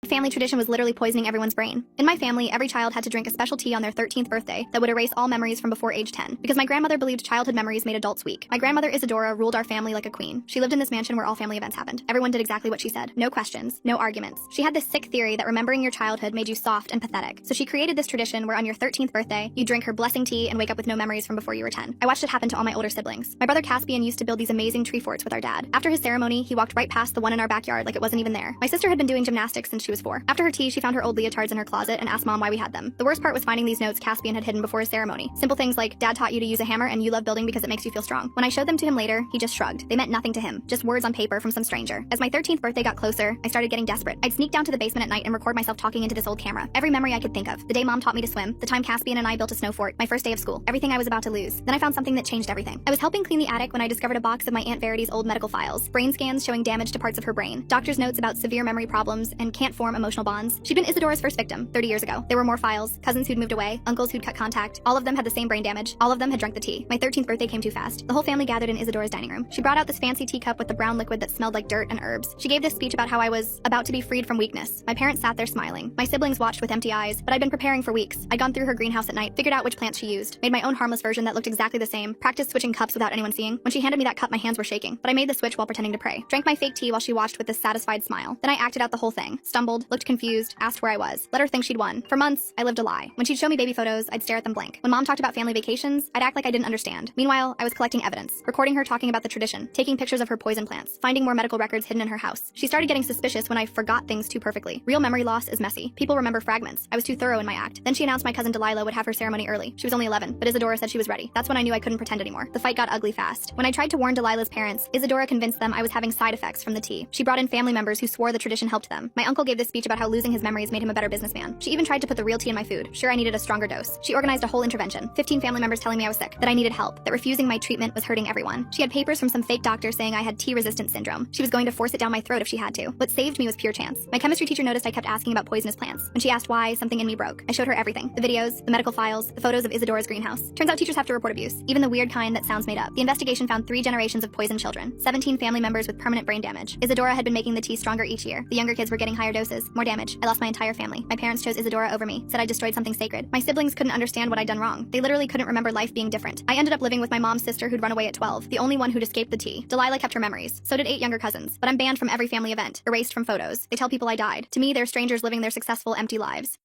Family tradition was literally poisoning everyone's brain. In my family, every child had to drink a special tea on their 13th birthday that would erase all memories from before age 10, because my grandmother believed childhood memories made adults weak. My grandmother Isadora ruled our family like a queen. She lived in this mansion where all family events happened. Everyone did exactly what she said. No questions, no arguments. She had this sick theory that remembering your childhood made you soft and pathetic. So she created this tradition where on your 13th birthday, you drink her blessing tea and wake up with no memories from before you were 10. I watched it happen to all my older siblings. My brother Caspian used to build these amazing tree forts with our dad. After his ceremony, he walked right past the one in our backyard like it wasn't even there. My sister had been doing gymnastics since she was 4. After her tea, she found her old leotards in her closet and asked Mom why we had them. The worst part was finding these notes Caspian had hidden before his ceremony. Simple things like, Dad taught you to use a hammer and you love building because it makes you feel strong. When I showed them to him later, he just shrugged. They meant nothing to him, just words on paper from some stranger. As my 13th birthday got closer, I started getting desperate. I'd sneak down to the basement at night and record myself talking into this old camera. Every memory I could think of. The day Mom taught me to swim, the time Caspian and I built a snow fort, my first day of school, everything I was about to lose. Then I found something that changed everything. I was helping clean the attic when I discovered a box of my Aunt Verity's old medical files, brain scans showing damage to parts of her brain, doctor's notes about severe memory problems and can't form emotional bonds. She'd been Isadora's first victim 30 years ago. There were more files, cousins who'd moved away, uncles who'd cut contact. All of them had the same brain damage. All of them had drunk the tea. My 13th birthday came too fast. The whole family gathered in Isadora's dining room. She brought out this fancy teacup with the brown liquid that smelled like dirt and herbs. She gave this speech about how I was about to be freed from weakness. My parents sat there smiling. My siblings watched with empty eyes, but I'd been preparing for weeks. I'd gone through her greenhouse at night, figured out which plants she used, made my own harmless version that looked exactly the same, practiced switching cups without anyone seeing. When she handed me that cup, my hands were shaking, but I made the switch while pretending to pray. Drank my fake tea while she watched with this satisfied smile. Then I acted out the whole thing. Stumbled, looked confused, asked where I was. Let her think she'd won. For months, I lived a lie. When she'd show me baby photos, I'd stare at them blank. When Mom talked about family vacations, I'd act like I didn't understand. Meanwhile, I was collecting evidence, recording her talking about the tradition, taking pictures of her poison plants, finding more medical records hidden in her house. She started getting suspicious when I forgot things too perfectly. Real memory loss is messy. People remember fragments. I was too thorough in my act. Then she announced my cousin Delilah would have her ceremony early. She was only 11, but Isadora said she was ready. That's when I knew I couldn't pretend anymore. The fight got ugly fast. When I tried to warn Delilah's parents, Isadora convinced them I was having side effects from the tea. She brought in family members who swore the tradition helped them. My uncle gave this speech about how losing his memories made him a better businessman. She even tried to put the real tea in my food. Sure, I needed a stronger dose. She organized a whole intervention. 15 family members telling me I was sick, that I needed help, that refusing my treatment was hurting everyone. She had papers from some fake doctor saying I had tea-resistant syndrome. She was going to force it down my throat if she had to. What saved me was pure chance. My chemistry teacher noticed I kept asking about poisonous plants. When she asked why, something in me broke. I showed her everything. The videos, the medical files, the photos of Isadora's greenhouse. Turns out teachers have to report abuse, even the weird kind that sounds made up. The investigation found 3 generations of poisoned children, 17 family members with permanent brain damage. Isadora had been making the tea stronger each year. The younger kids were getting higher doses, more damage. I lost my entire family. My parents chose Isadora over me, said I destroyed something sacred. My siblings couldn't understand what I'd done wrong. They literally couldn't remember life being different. I ended up living with my mom's sister who'd run away at 12, the only one who'd escaped the tea. Delilah kept her memories. So did 8 younger cousins. But I'm banned from every family event, erased from photos. They tell people I died. To me, they're strangers living their successful, empty lives.